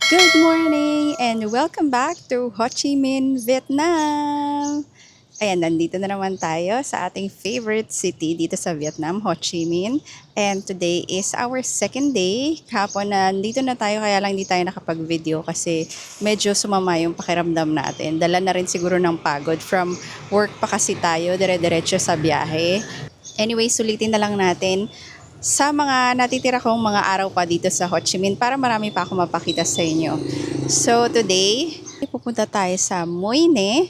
Good morning and welcome back to Ho Chi Minh, Vietnam! Ayan, nandito na naman tayo sa ating favorite city dito sa Vietnam, Ho Chi Minh. And today is our second day. Kahapon na nandito na tayo kaya lang hindi tayo nakapag-video kasi medyo sumama yung pakiramdam natin. Dala na rin siguro ng pagod. From work pa kasi tayo, dire-diretso sa biyahe. Anyway, sulitin na lang natin sa mga natitira kong mga araw pa dito sa Ho Chi Minh para marami pa ako mapakita sa inyo. So today, pupunta tayo sa Mui Ne.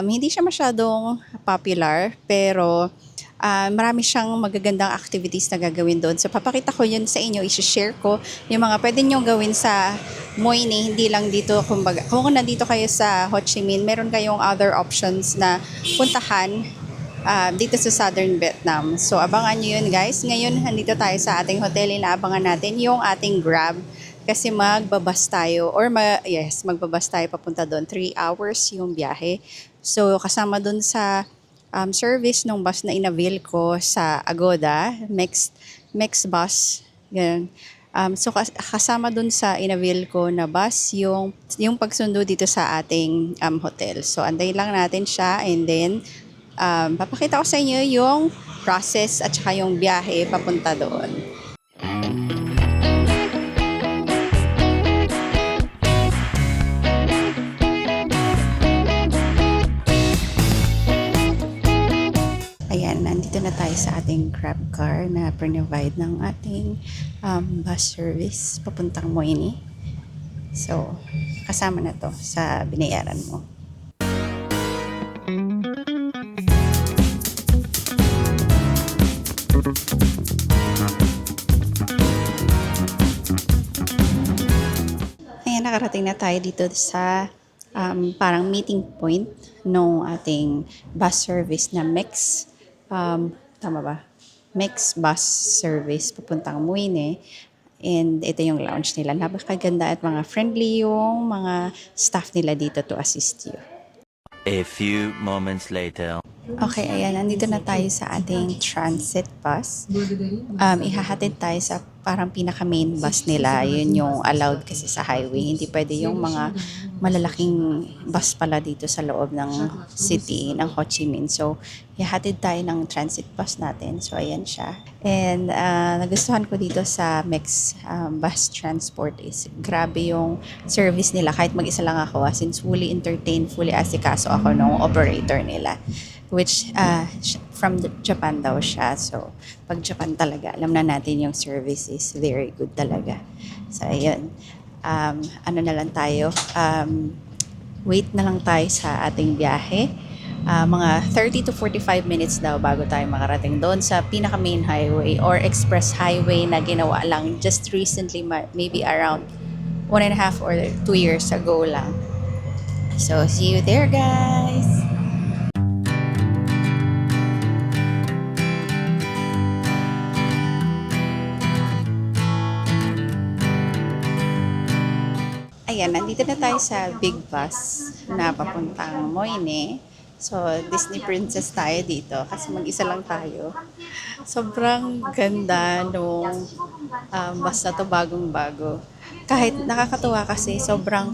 Hindi siya masyadong popular pero marami siyang magagandang activities na gagawin doon. So papakita ko yun sa inyo, i-share ko yung mga pwede nyo gawin sa Mui Ne, hindi lang dito. Kumbaga, kung nandito kayo sa Ho Chi Minh, meron kayong other options na puntahan dito sa Southern Vietnam. So, abangan nyo yun guys. Ngayon, nandito tayo sa ating hotel. Inaabangan natin yung ating Grab kasi magbabas tayo or magbabas tayo papunta doon. 3 hours yung biyahe. So, kasama doon sa service ng bus na inavail ko sa Agoda, Mex bus. Ganun. So kasama dun sa inavail ko na bus yung pagsundo dito sa ating hotel. So antayin lang natin siya and then papakita ko sa inyo yung process at saka yung biyahe papunta doon. Ayan, nandito na tayo sa ating Grab car na provide ng ating bus service papuntang Moini. So, kasama na to sa binayaran mo. Ayan, nakarating na tayo dito sa parang meeting point ng ating bus service na tama ba? Mix bus service papuntang Muine. And ito yung lounge nila. Napakaganda at mga friendly yung mga staff nila dito to assist you. A few moments later. Okay, ayan. Nandito na tayo sa ating transit bus. Ihahatid tayo sa parang pinaka-main bus nila. Yun yung allowed kasi sa highway. Hindi pwede yung mga malalaking bus pala dito sa loob ng city ng Ho Chi Minh. So, ihahatid tayo ng transit bus natin. So, ayan siya. And nagustuhan ko dito sa Mex bus transport is grabe yung service nila. Kahit mag-isa lang ako, since fully entertained, fully asikaso ako ng operator nila. Which from Japan daw siya. So, pag Japan talaga, alam na natin yung service is very good talaga. So, ayun. Ano na lang tayo? Wait na lang tayo sa ating biyahe. Mga 30 to 45 minutes daw bago tayo makarating doon sa pinaka-main highway or express highway na ginawa lang just recently, maybe around 1.5 or 2 years ago lang. So, see you there, guys! Ayan, nandito na tayo sa big bus na papuntang Moine. So, Disney Princess tayo dito kasi mag-isa lang tayo. Sobrang ganda nung bus na to, bagong-bago. Kahit nakakatuwa kasi sobrang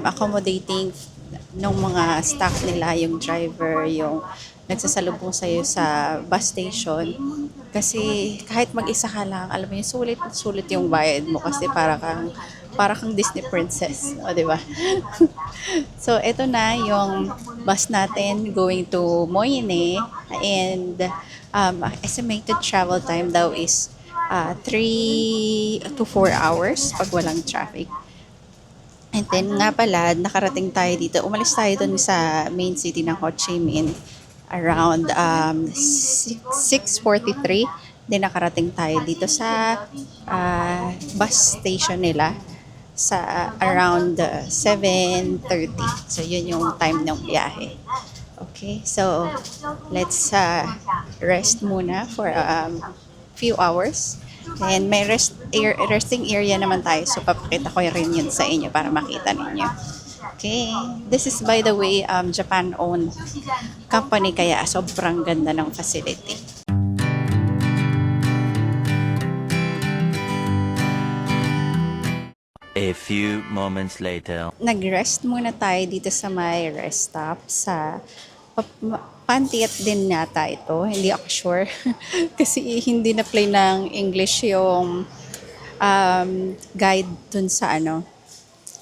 accommodating ng mga staff nila, yung driver, yung nagsasalubong sa'yo sa bus station. Kasi kahit mag-isa ka lang, alam mo yung sulit yung bayad mo kasi para kang Disney princess, o di ba? So ito na yung bus natin going to Moyne and estimated travel time daw is 3 to 4 hours pag walang traffic. And then nga pala, nakarating tayo dito. Umalis tayo dun sa main city ng Ho Chi Minh around 6:43. Then nakarating tayo dito sa bus station nila sa around 7:30. So yun yung time ng biyahe. Okay, so let's rest muna for few hours. And may resting area naman tayo. So papakita ko rin yun sa inyo para makita ninyo. Okay, this is by the way Japan-owned company kaya sobrang ganda ng facility. A A few moments later. Nag-rest muna tayo dito sa may rest stop sa Pantiat din nata ito. Hindi ako sure. Kasi hindi na play ng English yung guide dun sa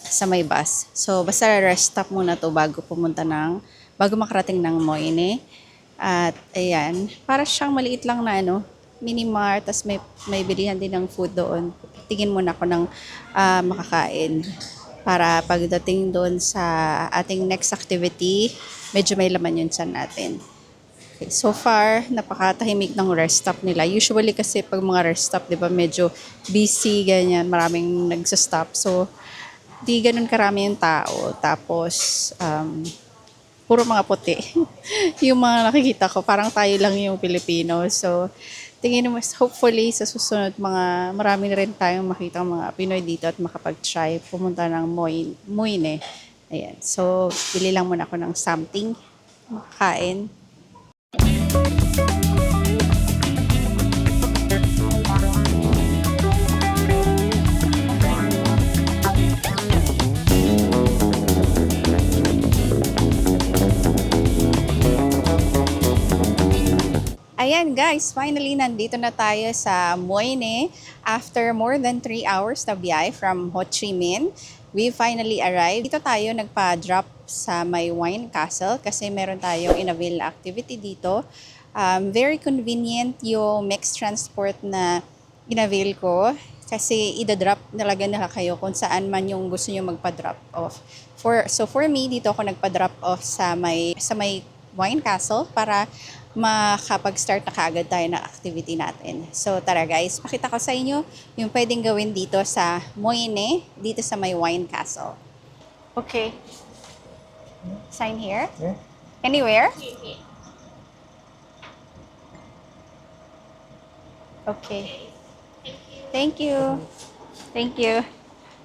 sa may bus. So, basta rest stop muna to bago makarating ng Moyne. At, ayan, para siyang maliit lang na mini mart, tas may bilihan din ng food doon. Tingin muna ako ng makakain para pagdating doon sa ating next activity, medyo may laman yun sa natin. Okay, so far, napakatahimik ng rest stop nila. Usually kasi pag mga rest stop, di ba, medyo busy, ganyan, maraming nagsa-stop. So, di ganun karami yung tao. Tapos, puro mga puti. Yung mga nakikita ko, parang tayo lang yung Pilipino. So, tingin mo, hopefully, sa susunod, marami na rin tayong makita mga Pinoy dito at makapag-try pumunta ng Moyne. Ayan. So, bili lang muna ako ng something, makain. Ayan guys, finally nandito na tayo sa Moyne. After more than 3 hours na biyahe from Ho Chi Minh, we finally arrived. Dito tayo nagpa-drop sa may Wine Castle kasi meron tayong in-avail na activity dito. Very convenient yung mixed transport na in-avail ko kasi ida-drop talaga nila kayo kung saan man yung gusto nyo magpa-drop off. So for me, dito ako nagpa-drop off sa may Wine Castle para makapag-start na kaagad tayo ng activity natin. So tara guys, pakita ko sa inyo yung pwedeng gawin dito sa Moyne, dito sa may Wine Castle. Okay. Sign here? Yeah. Anywhere? Okay. Thank you. Thank you.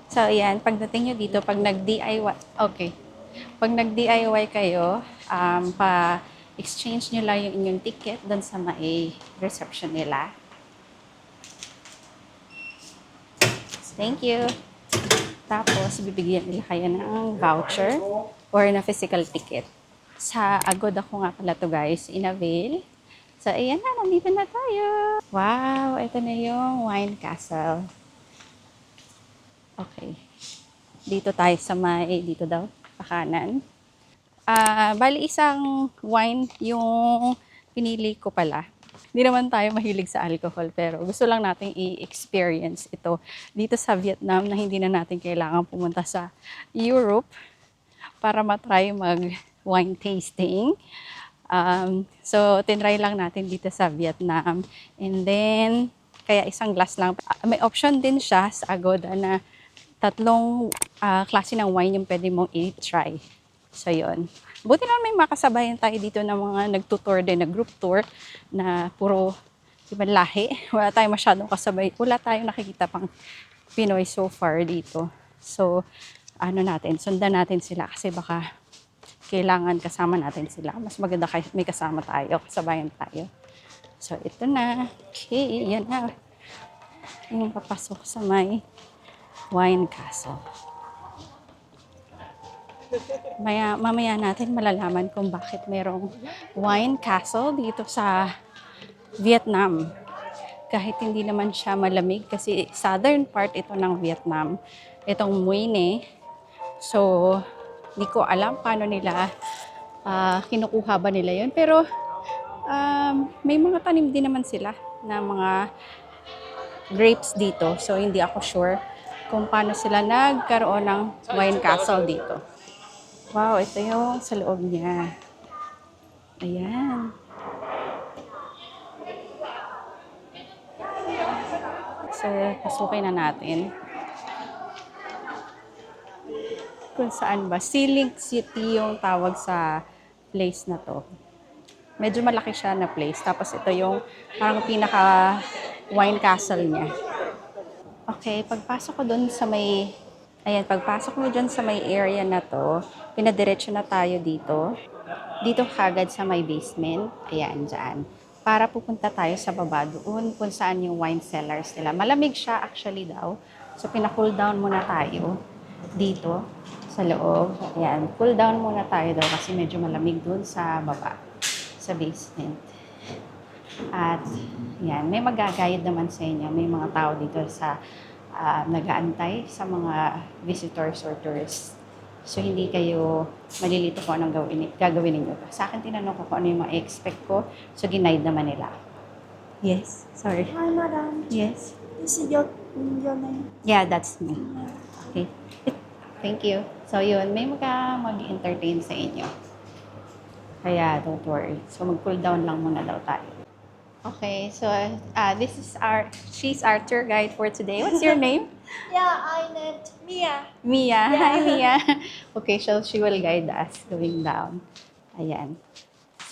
So ayan, pagdating nyo dito, pag nag-DIY, okay. Pag nag-DIY kayo, pa-exchange nyo lang yung inyong ticket doon sa may reception nila. Thank you. Tapos, bibigyan nila kayo ng voucher or na physical ticket. Sa Agoda ko nga pala to guys, in-avail. So, ayan na, nandito na tayo. Wow, ito na yung Wine Castle. Okay. Dito tayo sa may, dito daw, pakanan. Bali isang wine yung pinili ko pala. Hindi naman tayo mahilig sa alcohol pero gusto lang nating i-experience ito dito sa Vietnam na hindi na natin kailangan pumunta sa Europe para matry mag-wine tasting. So, tinry lang natin dito sa Vietnam. And then, kaya isang glass lang. May option din siya sa Agoda na 3 klase ng wine yung pwede mong i-try. So, yun. Buti naman may makasabayan tayo dito ng mga nagtutour din, nag-group tour na puro ibang lahi. Wala tayong masyadong kasabay. Wala tayong nakikita pang Pinoy so far dito. So, sundan natin sila kasi baka kailangan kasama natin sila. Mas maganda kahit may kasama tayo, kasabayan tayo. So, ito na. Okay, yan na. Yung papasok sa may Wine Castle. Mamaya natin malalaman kung bakit merong Wine Castle dito sa Vietnam. Kahit hindi naman siya malamig kasi southern part ito ng Vietnam. Itong Moyne. So, hindi ko alam paano nila kinukuha ba nila yun. Pero, may mga tanim din naman sila na mga grapes dito. So, hindi ako sure kung paano sila nagkaroon ng Wine Castle dito. Wow, ito yung sa loob niya. Ayan. So, pasukin na natin. Kung saan ba? Sea City yung tawag sa place na to. Medyo malaki siya na place. Tapos ito yung parang pinaka wine castle niya. Okay, pagpasok ko dun sa may... Ayan, pagpasok mo dyan sa may area na to, pinadiretso na tayo dito. Dito kagad sa may basement. Ayan, dyan. Para pupunta tayo sa baba doon kung saan yung wine cellars nila. Malamig siya actually daw. So, pina-cool down muna tayo dito sa loob. Ayan, cool down muna tayo daw kasi medyo malamig dun sa baba, sa basement. At yan, may mag-guide naman sa inyo. May mga tao dito sa nag-aantay sa mga visitors or tourists. So, hindi kayo malilito kung anong gagawin ninyo. Sa akin, tinanong ko kung ano yung mga expect ko. So, ginaid naman nila. Yes, sorry. Hi, madam. Yes. This is your name. Yeah, that's me. Okay. Thank you. So, yun, may mag-entertain sa inyo. Kaya, don't worry. So, mag-cool down lang muna daw tayo. Okay, so she's our tour guide for today. What's your name? Yeah, I named Mia. Mia. Yeah. Hi, Mia. Okay, so she will guide us going down. Ayan.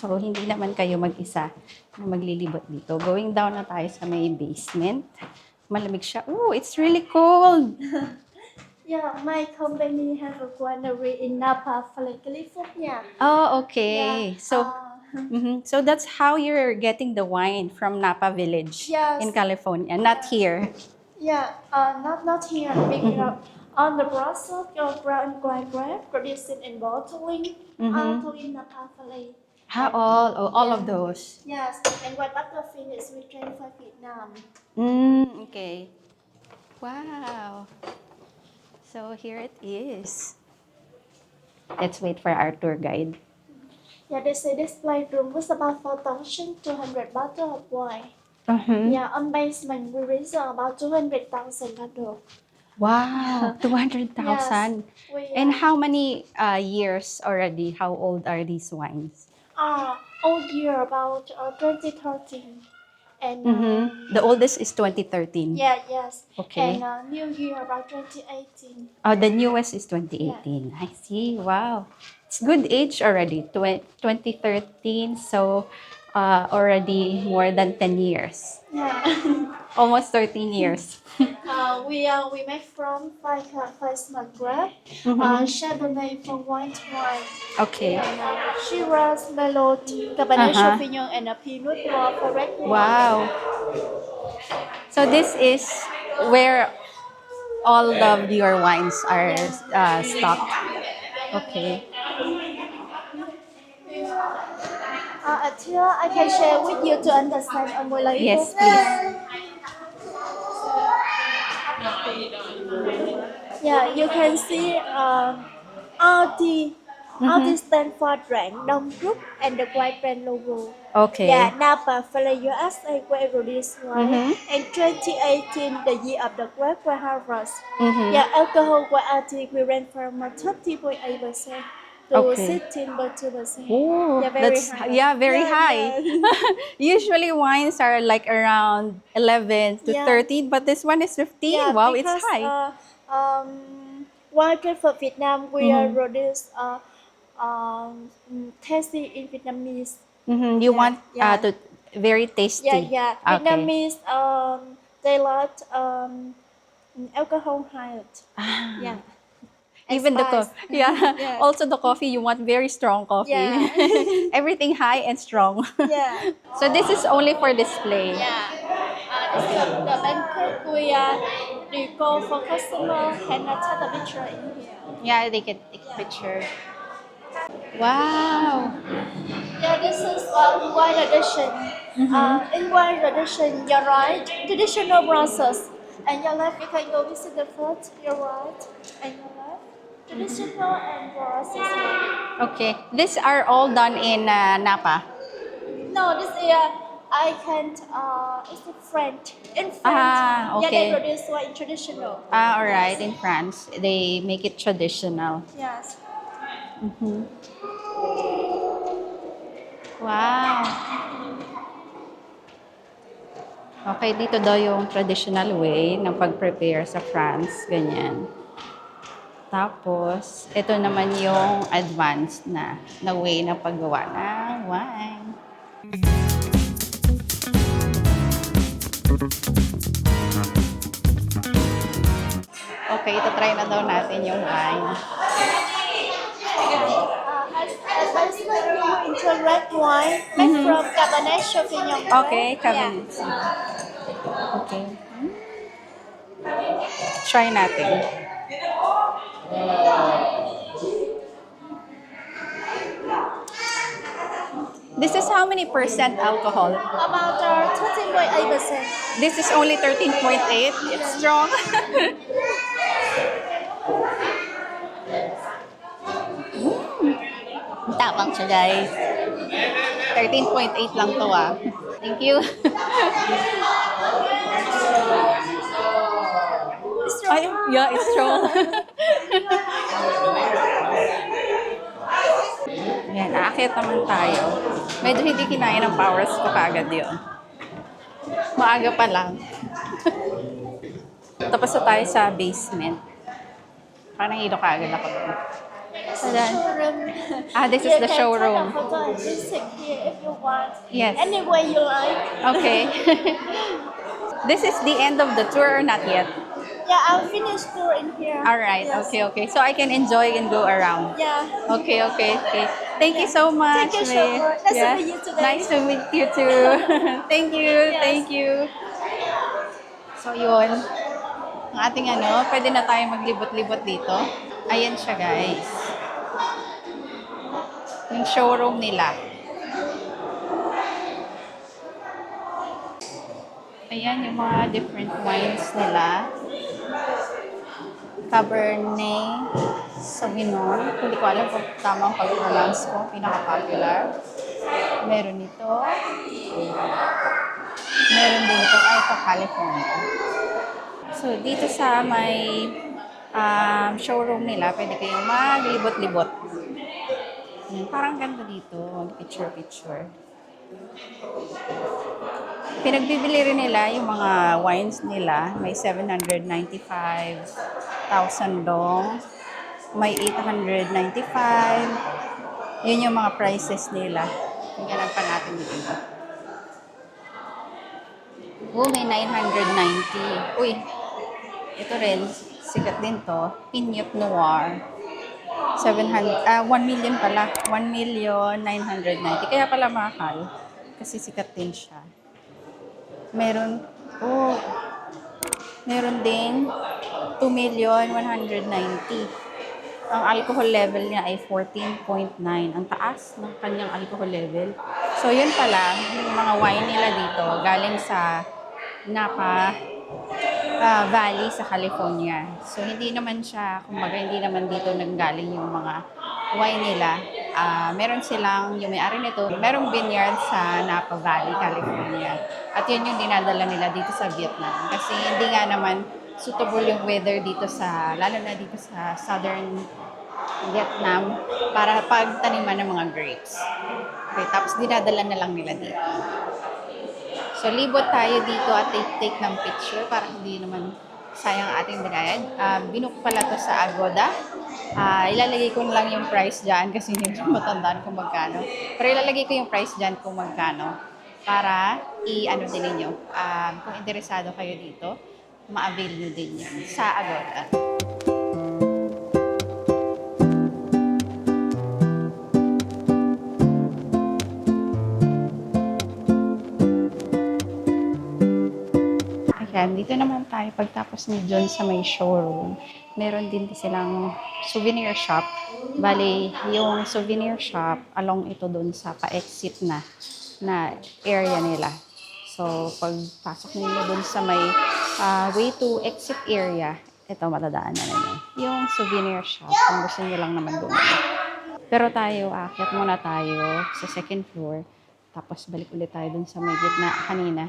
So, hindi naman kayo mag-isa na maglilibot dito. Going down na tayo sa may basement. Malamig siya. Oh, it's really cold. Yeah, my company has a winery in Napa Valley, California. Oh, okay. Yeah, So, so that's how you're getting the wine from Napa Village Yes. in California, not here. yeah, not here. Because on the process of brown white grape, producing and bottling, to in Napa Valley. How all of those? Yes, and white butterfin is returned for Vietnam. Okay. Wow. So here it is. Let's wait for our tour guide. Yeah, this display room was about 4,200 bottles of wine. Yeah, on basement we reserve about 200,000 bottles. Wow, 200,000. We, And how many years already? How old are these wines? old year about 2013. And The oldest is 2013. yeah, yes. Okay. And new year about 2018. The newest is 2018. I see. Wow. It's good age already. 2013. So already more than 10 years. Yeah. Almost 13 years. We make from five small grape, Chardonnay from white wine, Okay. and Shiraz, Merlot, Cabernet Sauvignon, and a Pinot Noir for red wine. Wow. So this is where all of your wines are stocked. Okay. Here I can share with you to understand on my life. Yes, please. Yeah, you can see RT stand for Rang Dong Group and the white brand logo. Okay. Yeah, Napa Valley USA grape release wine. And 2018, the year of the grape wine harvest. Yeah, alcohol quality we ran from 30.8% to Okay. 16.2%. Oh, Yeah, very that's high. very Yeah, high. yeah. Usually wines are like around 11 to Yeah. 13, but this one is 15. Yeah, Wow, it's because, high. wine grape for Vietnam, we are produce tasty in Vietnamese. You want yeah. to very tasty. Yeah, yeah. Okay. Vietnamese, they like alcohol high. Yeah. And Even the spice. yeah. Yeah. Also the coffee, you want very strong coffee. Yeah. Everything high and strong. Yeah. So this is only for display. Yeah. This is the banquet we decor for customer and take a picture in here. Yeah, they can take picture. Wow. Yeah, this is wine edition. In wine edition, your right, traditional process. And your left, you can go visit the food, your right, and your left, traditional and process. Okay. These are all done in Napa. No, this is, I can't, it's in French. In French. Ah, Yeah, they okay. produce wine traditional. All right. In France, they make it traditional. Yes. Wow. Okay, dito daw yung traditional way ng pag-prepare sa France. Ganyan. Tapos, ito naman yung advanced na way na paggawa ng wine. Okay, ito try na daw natin yung wine. As basement, you go into red wine made from Cabernet Sauvignon. Okay, Yeah. Cabernet. Okay. Try natin. This is how many percent alcohol? About 13.8%. This is only 13.8. It's strong. Tapang siya, guys. 13.8 lang to ah. Thank you. It's strong. Ay, yeah, it's strong. Yan, aakyat naman tayo. Medyo hindi kinaya ng powers ko kaagad yun. Maaga pa lang. Tapos na tayo sa basement. Parang hilo kaagad ako doon. Ayan. Showroom. This is the You can showroom. take a photo and visit here if you want. Yes. Anywhere you like. Okay. This is the end of the tour or not yet? Yeah, I'll finish tour in here. All right. Yes. Okay. So I can enjoy and go around. Yeah. Okay. Thank you so much. Thank you so May. much. Nice to meet you today. Nice to meet you too. Thank you. Yes. Thank you. So yun. Ang ating pwede na tayo maglibot-libot dito. Ayan siya, guys. Yung showroom nila. Ayan yung mga different wines nila. Cabernet Sauvignon. Hindi ko alam kung tamang pag-pronounce ko. Pinaka-popular. Meron ito. Meron din ito. Ay, ito California. So, dito sa may showroom nila, pwede kayong maglibot-libot. Parang ganda dito. Mag-picture-picture. Pinagbibili rin nila yung mga wines nila. May 795,000 dong. May 895. Yun yung mga prices nila. Tingnan pa natin dito. May 990. Uy, ito rin. Sikat din to. Pinot Noir. 1 million pala. 1,990,000. Kaya pala mahal. Kasi sikat din siya. Meron din 2,190,000. Ang alcohol level niya ay 14.9. Ang taas ng kanyang alcohol level. So, yun pala, yung mga wine nila dito, galing sa Napa Valley sa California. So, hindi naman siya, kumbaga, hindi naman dito nanggaling yung mga wine nila. Meron silang, yung may-ari nito, merong vineyard sa Napa Valley, California. At yun yung dinadala nila dito sa Vietnam. Kasi hindi nga naman suitable yung weather dito lalo na dito sa southern Vietnam, para pagtaniman ng mga grapes. Okay, tapos dinadala na lang nila dito. So, libot tayo dito at take ng picture para hindi naman sayang ating binayad. Binook pala to sa Agoda. Ilalagay ko lang yung price dyan kasi hindi ko matandaan kung magkano. Pero ilalagay ko yung price dyan kung magkano para i-ano din ninyo. Kung interesado kayo dito, ma-avail nyo din yun sa Agoda. Ayan, dito naman tayo pagtapos ni John sa may showroom. Meron din silang souvenir shop. Bali, yung souvenir shop along ito doon sa pa-exit na area nila. So, pagpasok niyo doon sa may way to exit area, ito matadaanan na ninyo. Yung souvenir shop, kung gusto niyo lang naman doon. Pero tayo, aakyat muna tayo sa second floor. Tapos balik ulit tayo doon sa may gitna kanina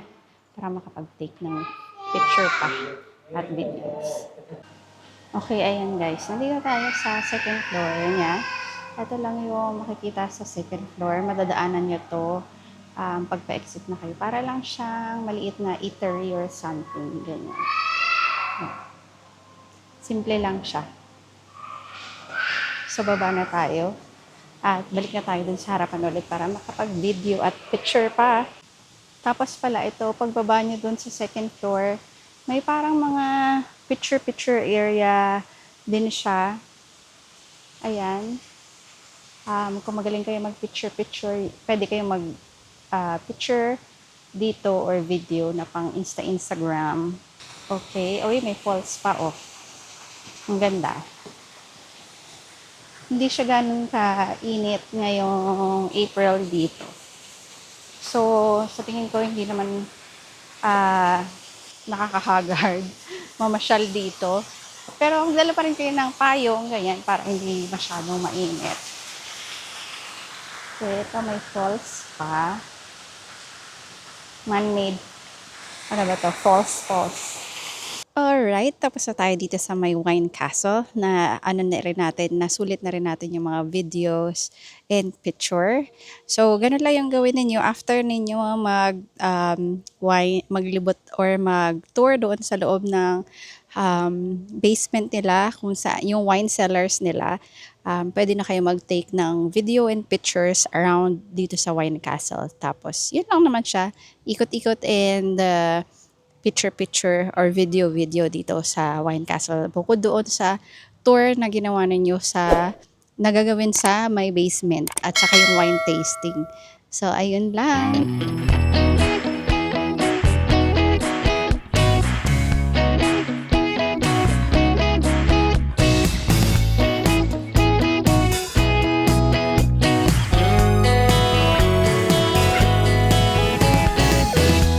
para makapag-take ng picture pa at videos. Okay, ayan guys. Nandito tayo sa second floor niya. Ito lang yung makikita sa second floor. Madadaanan nyo to pagpa-exit na kayo. Para lang siyang maliit na eatery or something. Ganyan. Simple lang siya. So, baba na tayo. At balik na tayo dun sa harapan ulit para makapag-video at picture pa. Tapos pala ito, pagbaba nyo dun sa second floor, may parang mga picture-picture area din siya. Ayan. Kung magaling kayo mag-picture-picture, pwede kayong mag-picture dito or video na pang Instagram. Okay. Uy, may falls pa, oh. Ang ganda. Hindi siya ganun ka-init ngayong April dito. So, sa tingin ko, hindi naman nakakahagard mamasyal dito. Pero magdala pa rin kayo ng payong, ganyan, para hindi masyadong mainit. So, ito may falls pa. Man-made, ano ba to? Falls. Alright, tapos na tayo dito sa may wine castle na ano na rin natin, nasulit na rin natin yung mga videos and picture. So, ganun lang yung gawin ninyo after ninyo maglibot or mag-tour doon sa loob ng basement nila, kung sa yung wine cellars nila. Pwede na kayo mag-take ng video and pictures around dito sa wine castle. Tapos, yun lang naman siya. Ikot-ikot and picture-picture or video-video dito sa Wine Castle. Bukod doon sa tour na ginawa ninyo sa nagagawin sa may basement at saka yung wine tasting. So, ayun lang.